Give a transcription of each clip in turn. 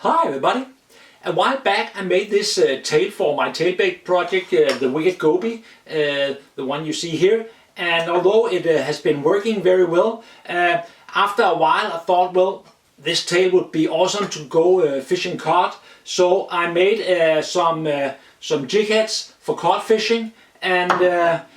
Hi everybody! A while back I made this tail for my tailbait project, the Wicked Goby, the one you see here, and although it has been working very well, after a while I thought, well, this tail would be awesome to go fishing cod, so I made some jig heads for cod fishing and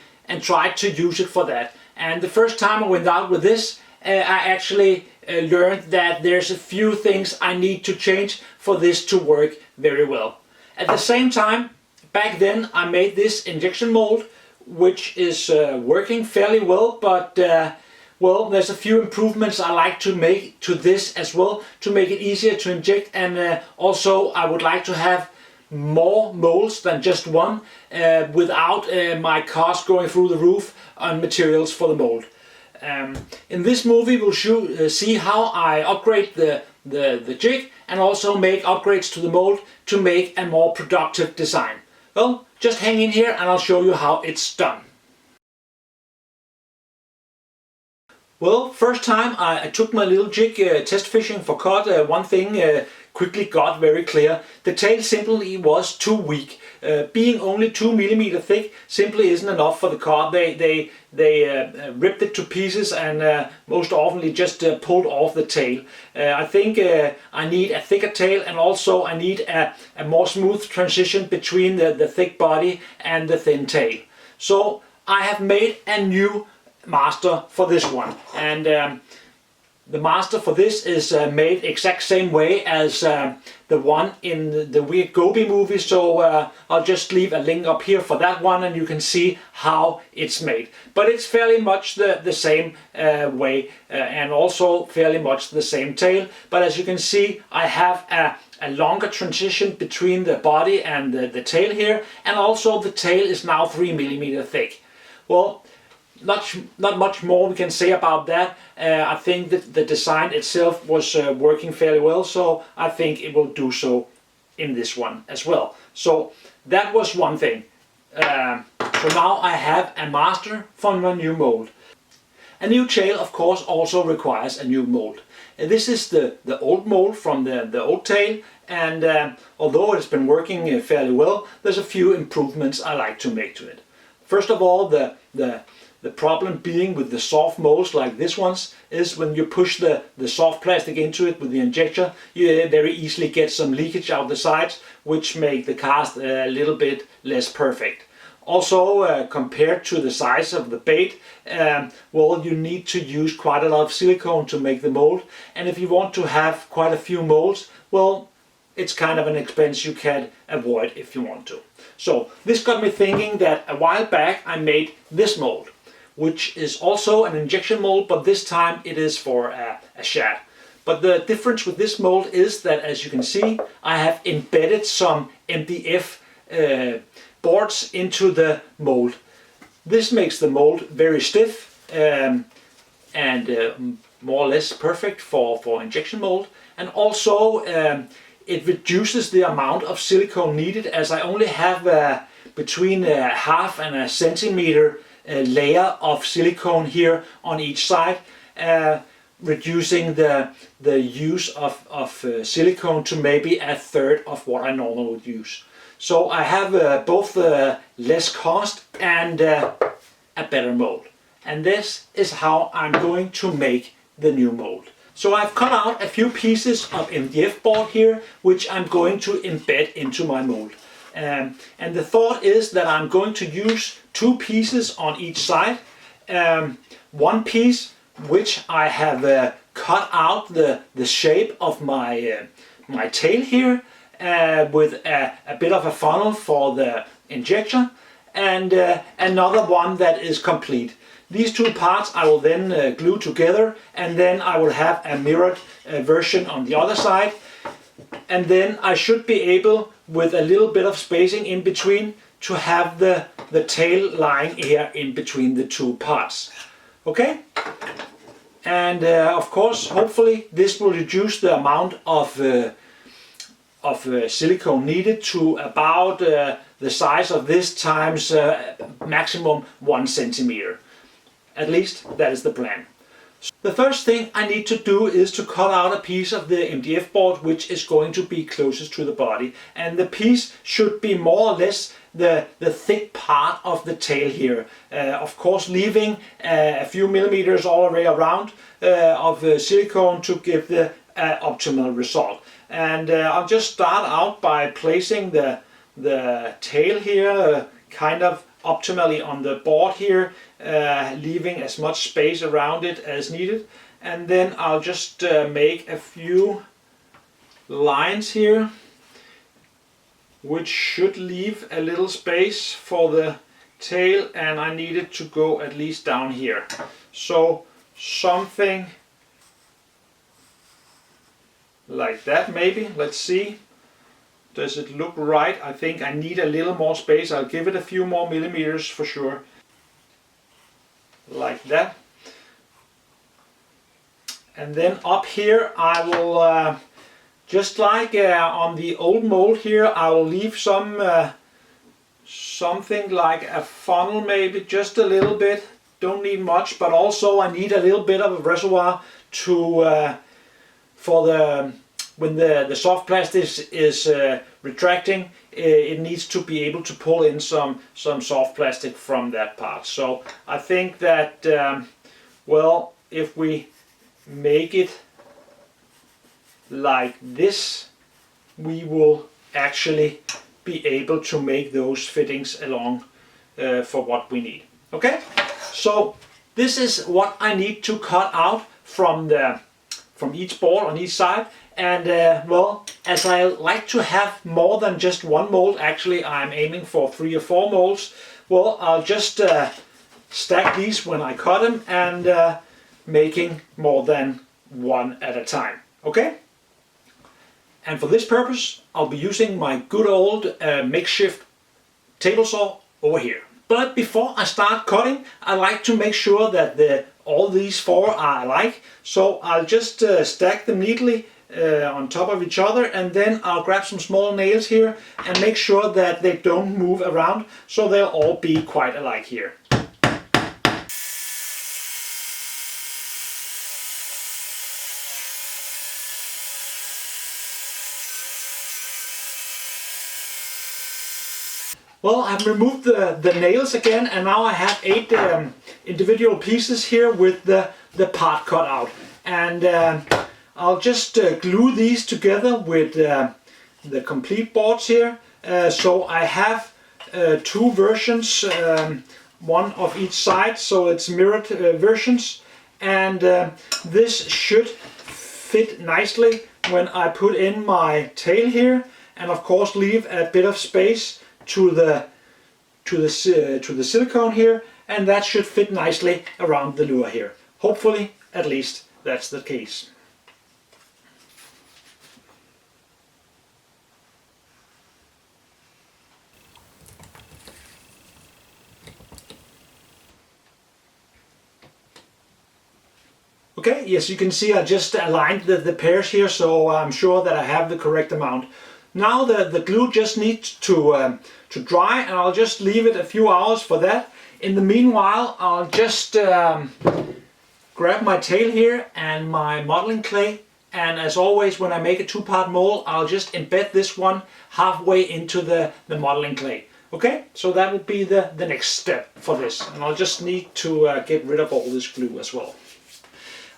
tried to use it for that. And the first time I went out with this, I actually learned that there's a few things I need to change for this to work very well. At the same time, back then I made this injection mold, which is working fairly well, but well, there's a few improvements I like to make to this as well to make it easier to inject, and also I would like to have more molds than just one without my cost going through the roof on materials for the mold. In this movie we'll see how I upgrade the jig and also make upgrades to the mold to make a more productive design. Well, just hang in here and I'll show you how it's done. Well, first time I took my little jig test fishing for cod, one thing quickly got very clear. The tail simply was too weak. Being only 2 millimeter thick simply isn't enough for the cod. They ripped it to pieces and most often just pulled off the tail. I think I need a thicker tail, and also I need a more smooth transition between the thick body and the thin tail. So I have made a new master for this one, and the master for this is made exact same way as the one in the Wicked Goby movie, so I'll just leave a link up here for that one and you can see how it's made. But it's fairly much the same way and also fairly much the same tail, but as you can see I have a longer transition between the body and the tail here, and also the tail is now 3 millimeter thick. Well, not much more we can say about that. I think that the design itself was working fairly well, so I think it will do so in this one as well. So that was one thing. So now I have a master for my new mold. A new tail of course also requires a new mold. This is the old mold from the old tail, and although it's been working fairly well, there's a few improvements I like to make to it. First of all, the problem being with the soft molds like this ones is when you push the soft plastic into it with the injector, you very easily get some leakage out the sides, which make the cast a little bit less perfect. Also, compared to the size of the bait, well, you need to use quite a lot of silicone to make the mold, and if you want to have quite a few molds, well, it's kind of an expense you can avoid if you want to. So this got me thinking that a while back I made this mold, which is also an injection mold, but this time it is for a shad. But the difference with this mold is that, as you can see, I have embedded some MDF boards into the mold. This makes the mold very stiff and more or less perfect for injection mold, and also it reduces the amount of silicone needed, as I only have between half and a centimeter layer of silicone here on each side, reducing the use of silicone to maybe a third of what I normally would use. So I have both less cost and a better mold. And this is how I'm going to make the new mold. So I've cut out a few pieces of MDF board here, which I'm going to embed into my mold. And the thought is that I'm going to use 2 pieces on each side. One piece which I have cut out the shape of my tail here with a bit of a funnel for the injector, and another one that is complete. These 2 parts I will then glue together, and then I will have a mirrored version on the other side, and then I should be able, with a little bit of spacing in between, to have the tail lying here in between the 2 parts. Okay? And of course, hopefully this will reduce the amount of silicone needed to about the size of this times maximum 1 centimeter. At least that is the plan. The first thing I need to do is to cut out a piece of the MDF board which is going to be closest to the body, and the piece should be more or less the thick part of the tail here. Of course leaving a few millimeters all the way around of silicone to give the optimal result. And I'll just start out by placing the tail here kind of optimally on the board here, leaving as much space around it as needed. And then I'll just make a few lines here which should leave a little space for the tail, and I need it to go at least down here. So something like that maybe. Let's see. Does it look right? I think I need a little more space. I'll give it a few more millimeters for sure. Like that. And then up here I will, just like on the old mold here, I will leave some something like a funnel maybe, just a little bit. Don't need much, but also I need a little bit of a reservoir to for the when the soft plastic is retracting, it needs to be able to pull in some soft plastic from that part. So I think that well, if we make it like this, we will actually be able to make those fittings along for what we need. Okay, so this is what I need to cut out from each board on each side. And well, as I like to have more than just one mold, actually I'm aiming for 3 or 4 molds. Well, I'll just stack these when I cut them, and making more than one at a time. Okay? And for this purpose, I'll be using my good old makeshift table saw over here. But before I start cutting, I like to make sure that all these 4 are alike. So I'll just stack them neatly on top of each other, and then I'll grab some small nails here and make sure that they don't move around, so they'll all be quite alike here. Well, I've removed the nails again, and now I have 8 individual pieces here with the part cut out. And I'll just glue these together with the complete boards here. So I have 2 versions, one of each side, so it's mirrored versions. And this should fit nicely when I put in my tail here, and of course leave a bit of space to the silicone here, and that should fit nicely around the lure here. Hopefully, at least that's the case. Okay, yes, you can see I just aligned the pairs here, so I'm sure that I have the correct amount. Now the glue just needs to dry, and I'll just leave it a few hours for that. In the meanwhile, I'll just grab my tail here and my modeling clay, and as always when I make a 2-part mold, I'll just embed this one halfway into the modeling clay. Okay, so that will be the next step for this, and I'll just need to get rid of all this glue as well.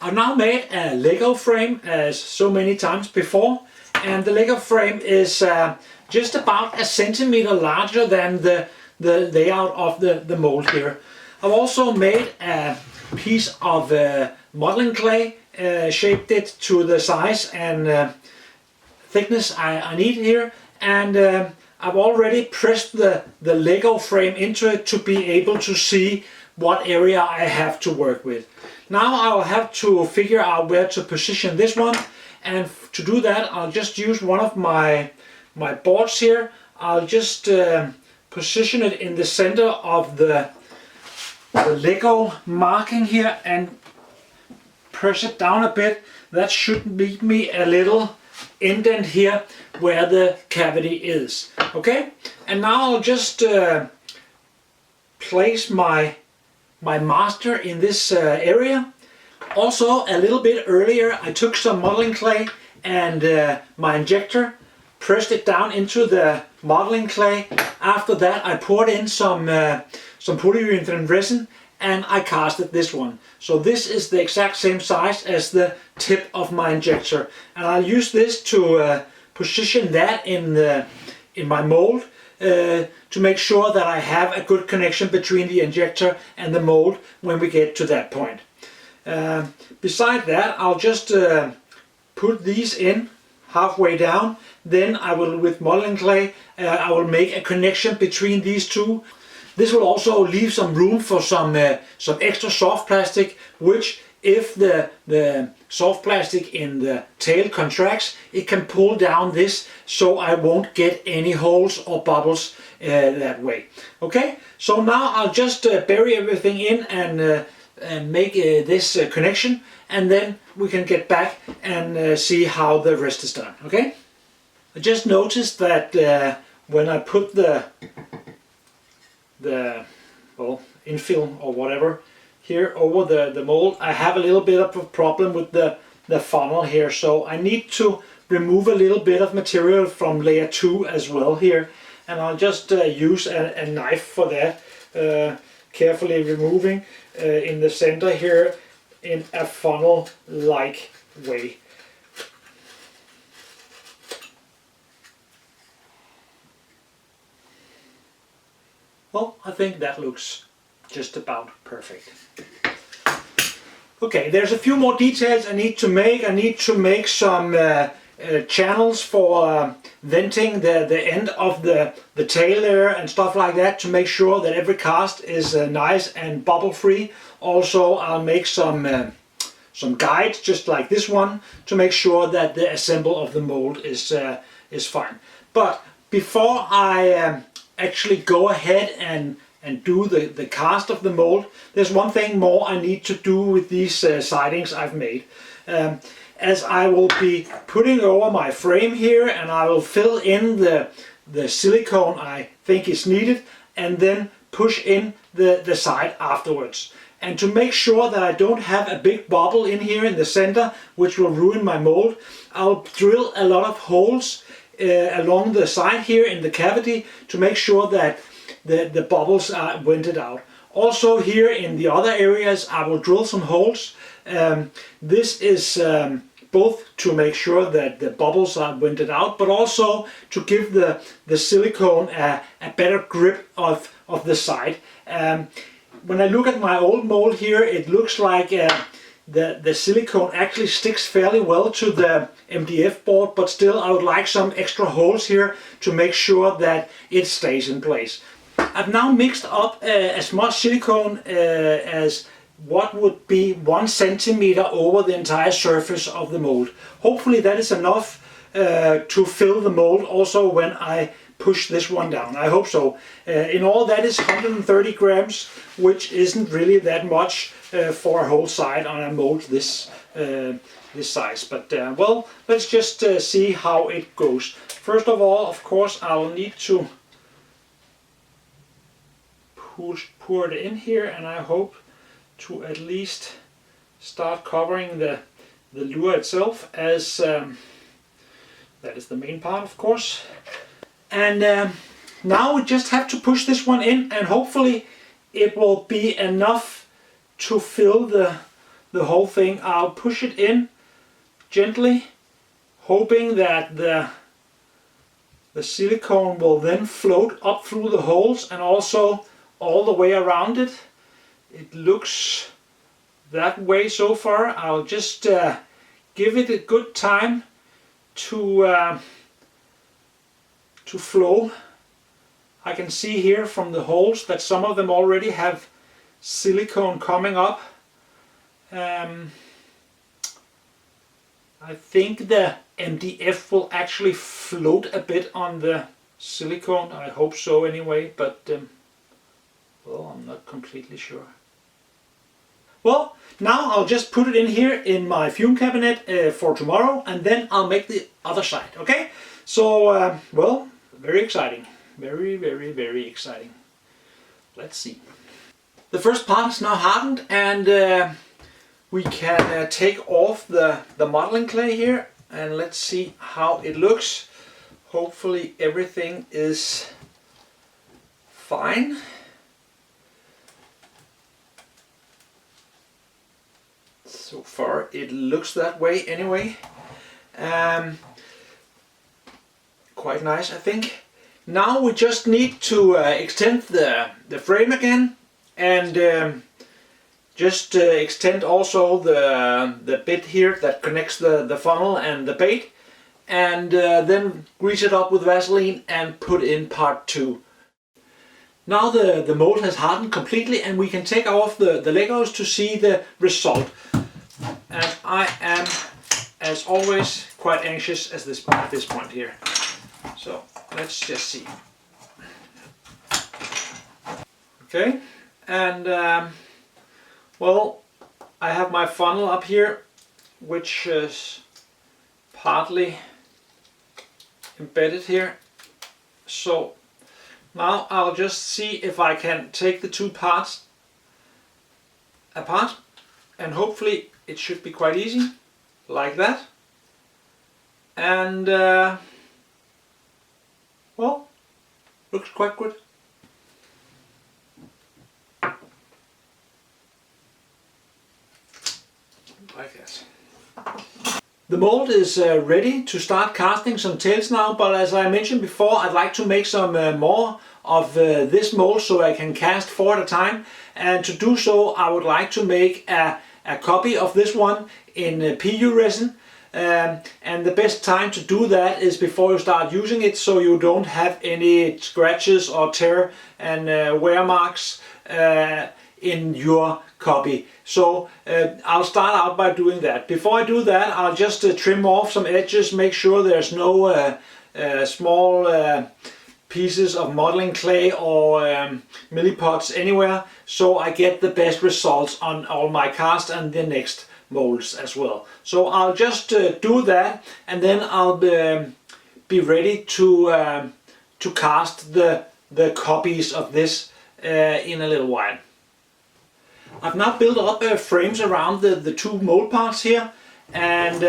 I've now made a Lego frame as so many times before, and the Lego frame is just about a centimeter larger than the layout of the mold here. I've also made a piece of modeling clay, shaped it to the size and thickness I need here, and I've already pressed the Lego frame into it to be able to see what area I have to work with. Now I'll have to figure out where to position this one, and to do that I'll just use one of my boards here. I'll just position it in the center of the Lego marking here and press it down a bit. That should leave me a little indent here where the cavity is. Okay, and now I'll just place my master in this area, Also, a little bit earlier, I took some modeling clay and my injector, pressed it down into the modeling clay. After that, I poured in some polyurethane resin and I casted this one. So this is the exact same size as the tip of my injector, and I'll use this to position that in my mold to make sure that I have a good connection between the injector and the mold when we get to that point. Beside that, I'll just put these in halfway down. Then I will, with modeling clay, I will make a connection between these two. This will also leave some room for some extra soft plastic, which if the soft plastic in the tail contracts, it can pull down this so I won't get any holes or bubbles that way. Okay, so now I'll just bury everything in and make this connection, and then we can get back and see how the rest is done. Okay, I just noticed that when I put the infill or whatever here over the mold, I have a little bit of a problem with the funnel here, so I need to remove a little bit of material from layer 2 as well here, and I'll just use a knife for that, carefully removing in the center here in a funnel like way. Well, I think that looks just about perfect. Okay, there's a few more details I need to make. I need to make some channels for venting the end of the tail there and stuff like that, to make sure that every cast is nice and bubble free. Also, I'll make some guides just like this one to make sure that the assemble of the mold is fine. But before I actually go ahead and do the cast of the mold, there's one thing more I need to do with these sidings I've made. As I will be putting over my frame here, and I will fill in the silicone I think is needed, and then push in the side afterwards. And to make sure that I don't have a big bubble in here in the center which will ruin my mold, I'll drill a lot of holes along the side here in the cavity to make sure that the bubbles are vented out. Also here in the other areas I will drill some holes. This is both to make sure that the bubbles are vented out, but also to give the silicone a better grip of the side. When I look at my old mold here, it looks like the silicone actually sticks fairly well to the MDF board, but still I would like some extra holes here to make sure that it stays in place. I've now mixed up as much silicone as what would be 1 centimeter over the entire surface of the mold. Hopefully that is enough to fill the mold also when I push this one down. I hope so. In all, that is 130 grams, which isn't really that much for a whole side on a mold this size. But well, let's just see how it goes. First of all, of course, I'll need to pour it in here, and I hope to at least start covering the lure itself, as that is the main part, of course. And now we just have to push this one in, and hopefully it will be enough to fill the whole thing. I'll push it in gently, hoping that the silicone will then float up through the holes and also all the way around it. It looks that way so far. I'll just give it a good time to flow. I can see here from the holes that some of them already have silicone coming up. I think the MDF will actually float a bit on the silicone. I hope so anyway, but well, I'm not completely sure. Well, now I'll just put it in here in my fume cabinet for tomorrow, and then I'll make the other side, okay? So, well, very exciting. Very, very, very exciting. Let's see. The first part is now hardened, and we can take off the modeling clay here, and let's see how it looks. Hopefully everything is fine. So far it looks that way anyway. Quite nice, I think. Now we just need to extend the frame again, and just extend also the bit here that connects the funnel and the bait, and then grease it up with Vaseline and put in part 2. Now the mold has hardened completely, and we can take off the Legos to see the result. And I am, as always, quite anxious at this point here. So let's just see. Okay, and well, I have my funnel up here, which is partly embedded here. So now I'll just see if I can take the two parts apart, and hopefully it should be quite easy, like that. And well, looks quite good. Like that. The mold is ready to start casting some tails now, but as I mentioned before, I'd like to make some more of this mold so I can cast 4 at a time. And to do so, I would like to make a copy of this one in PU resin. And the best time to do that is before you start using it, so you don't have any scratches or tear and wear marks in your copy. So I'll start out by doing that. Before I do that, I'll just trim off some edges, make sure there's no small pieces of modeling clay or millipots anywhere, so I get the best results on all my cast and the next molds as well. So I'll just do that, and then I'll be ready to cast the copies of this in a little while. I've now built up frames around the two mold parts here, and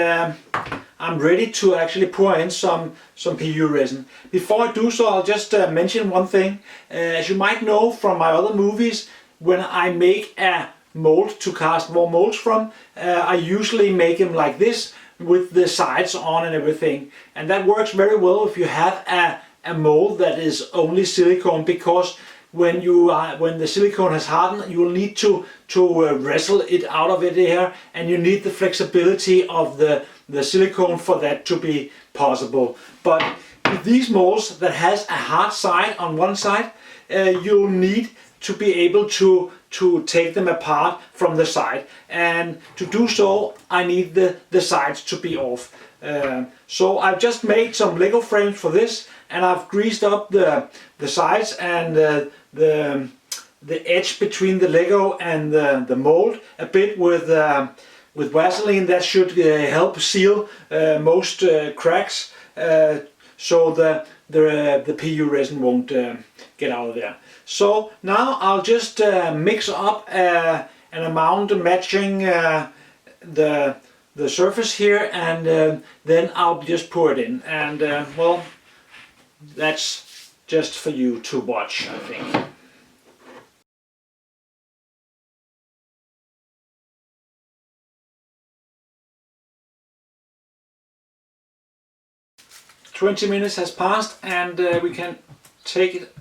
I'm ready to actually pour in some PU resin. Before I do so, I'll just mention one thing. As you might know from my other movies, when I make a mold to cast more molds from, I usually make them like this with the sides on and everything, and that works very well if you have a mold that is only silicone, because when the silicone has hardened, you will need to wrestle it out of it here, and you need the flexibility of the silicone for that to be possible. But with these molds that has a hard side on one side, you'll need to be able to take them apart from the side, and to do so I need the sides to be off. So I've just made some Lego frames for this, and I've greased up the sides and the edge between the Lego and the mold a bit with Vaseline. That should help seal most cracks, so the PU resin won't get out of there. So now I'll just mix up an amount matching the surface here, and then I'll just pour it in, and well, that's just for you to watch, I think. "20 minutes has passed, and we can take it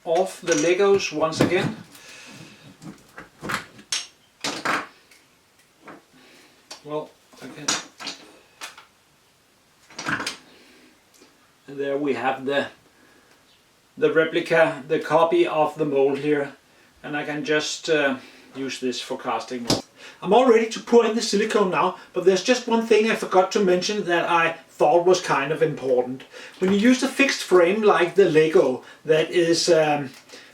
off the Legos once again. Well, okay. And there we have the replica, the copy of the mold here, and I can just use this for casting. I'm all ready to pour in the silicone now, but there's just one thing I forgot to mention that I thought was kind of important. When you use a fixed frame like the Lego that is,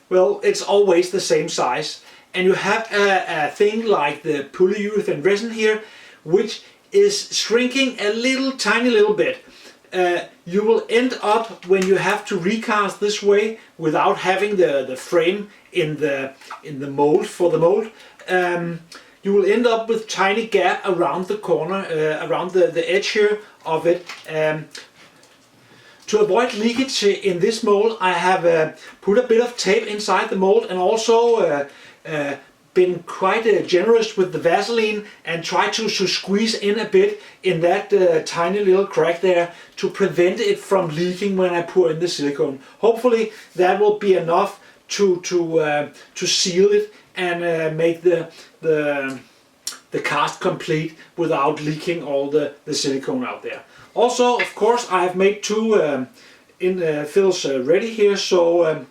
well, it's always the same size, and you have a thing like the polyurethane resin here, which is shrinking a tiny little bit, you will end up, when you have to recast this way without having the frame in the mold for the mold, you will end up with tiny gap around the corner, around the edge here of it. To avoid leakage in this mold, I have put a bit of tape inside the mold, and also been quite generous with the Vaseline and tried to squeeze in a bit in that tiny little crack there to prevent it from leaking when I pour in the silicone. Hopefully that will be enough to seal it and make the cast complete without leaking all the silicone out there. Also, of course, I have made two fills ready here, so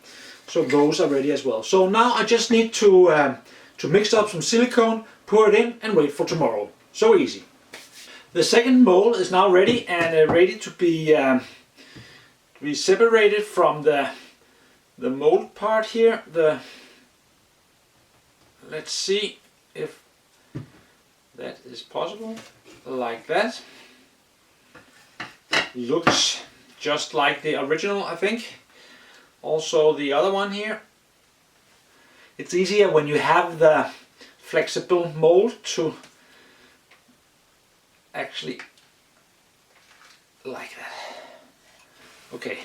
those are ready as well. So now I just need to mix up some silicone, pour it in, and wait for tomorrow. So easy. The second mold is now ready and ready to be separated from the mold part here. Let's see if that is possible. Like that. Looks just like the original, I think. Also the other one here. It's easier when you have the flexible mold to actually like that. Okay,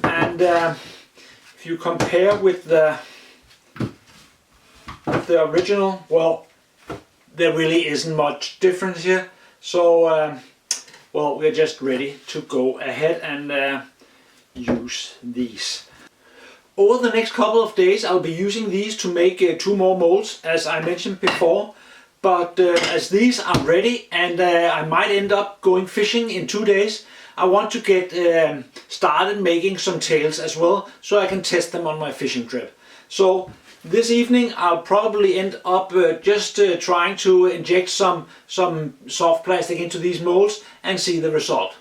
and if you compare with the original, well, there really isn't much difference here. So well, we're just ready to go ahead and use these. Over the next couple of days I'll be using these to make two more molds, as I mentioned before. But as these are ready and I might end up going fishing in 2 days, I want to get started making some tails as well, so I can test them on my fishing trip. So this evening I'll probably end up just trying to inject some soft plastic into these molds and see the result.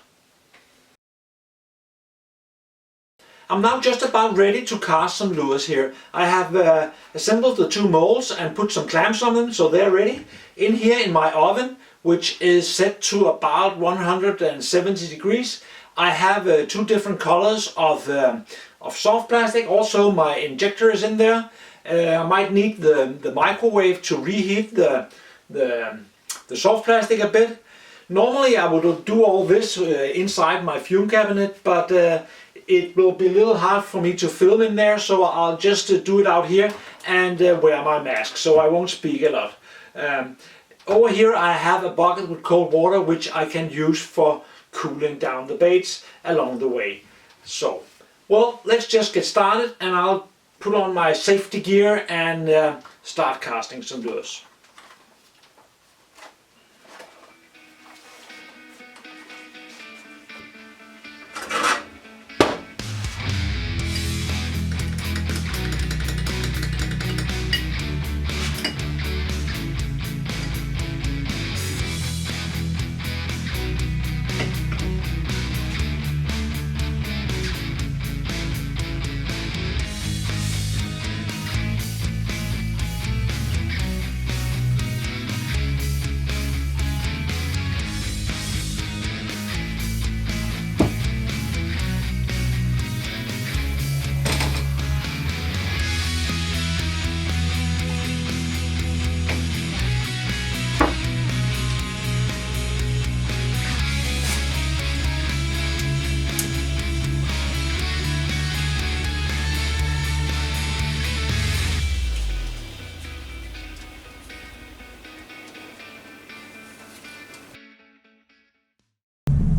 I'm now just about ready to cast some lures here. I have assembled the two molds and put some clamps on them, so they're ready. In here in my oven, which is set to about 170 degrees, I have two different colors of soft plastic. Also my injector is in there. I might need the microwave to reheat the soft plastic a bit. Normally I would do all this inside my fume cabinet, but it will be a little hard for me to film in there, so I'll just do it out here and wear my mask, so I won't speak a lot. Over here I have a bucket with cold water, which I can use for cooling down the baits along the way. So, well, let's just get started, and I'll put on my safety gear and start casting some lures.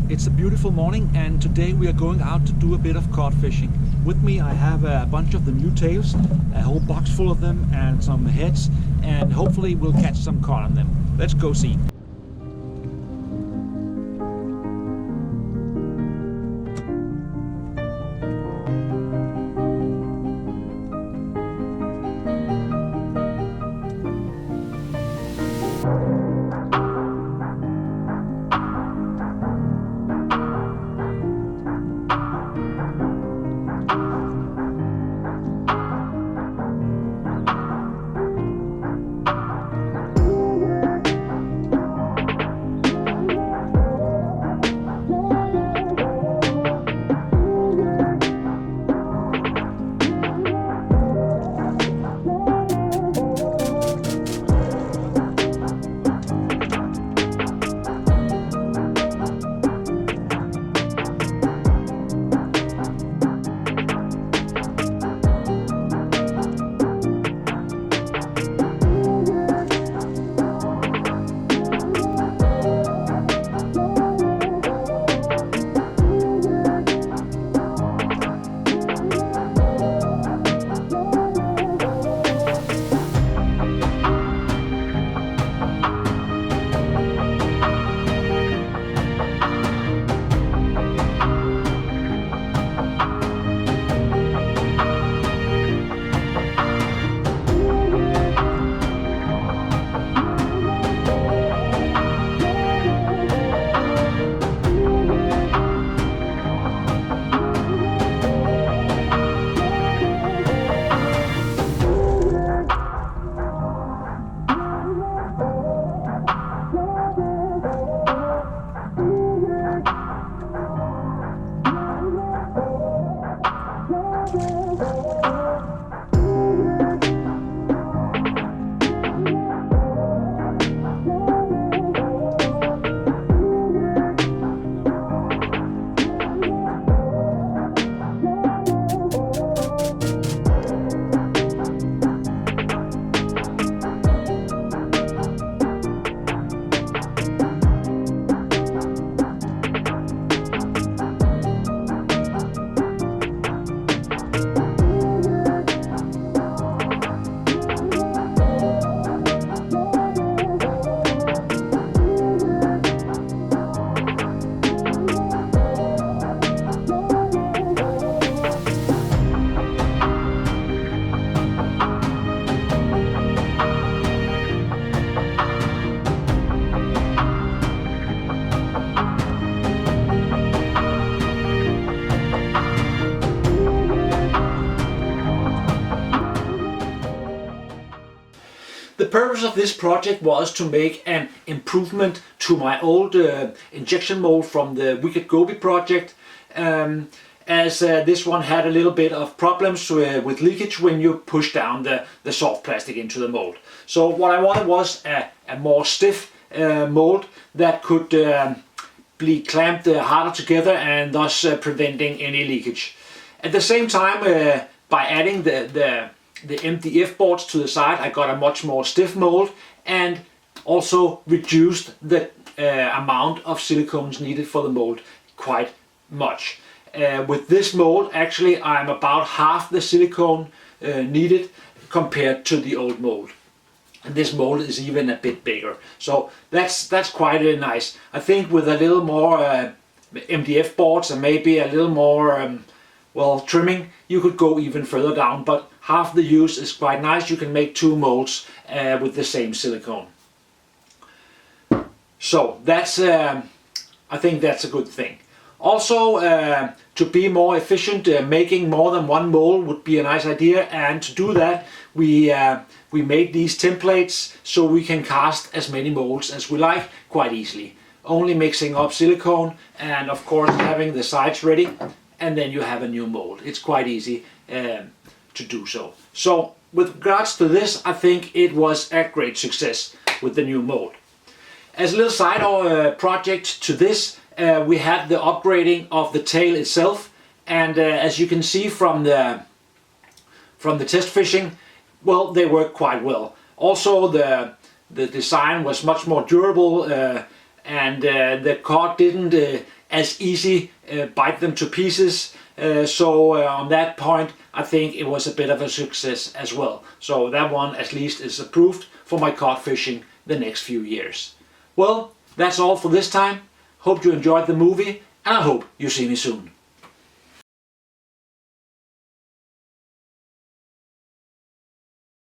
It's a beautiful morning, and today we are going out to do a bit of cod fishing. With me I have a bunch of the new tails, a whole box full of them, and some heads, and hopefully we'll catch some cod on them. Let's go see. purpose of this project was to make an improvement to my old injection mold from the Wicked Goby project, as this one had a little bit of problems with leakage when you push down the soft plastic into the mold. So what I wanted was a more stiff mold that could be clamped harder together and thus preventing any leakage. At the same time, by adding the MDF boards to the side, I got a much more stiff mold and also reduced the amount of silicones needed for the mold quite much. With this mold, actually, I'm about half the silicone needed compared to the old mold. And this mold is even a bit bigger. So that's quite nice. I think with a little more MDF boards and maybe a little more trimming, you could go even further down. But half the use is quite nice. You can make 2 molds with the same silicone. So that's I think that's a good thing. Also, to be more efficient, making more than 1 mold would be a nice idea, and to do that we made these templates so we can cast as many molds as we like quite easily. Only mixing up silicone and of course having the sides ready, and then you have a new mold. It's quite easy to do so. So with regards to this, I think it was a great success with the new mold. As a little side project to this, we had the upgrading of the tail itself, and as you can see from the test fishing, well, they work quite well. Also, the design was much more durable, and the cod didn't as easy bite them to pieces. So on that point, I think it was a bit of a success as well. So that one at least is approved for my cod fishing the next few years. Well, that's all for this time. Hope you enjoyed the movie, and I hope you see me soon.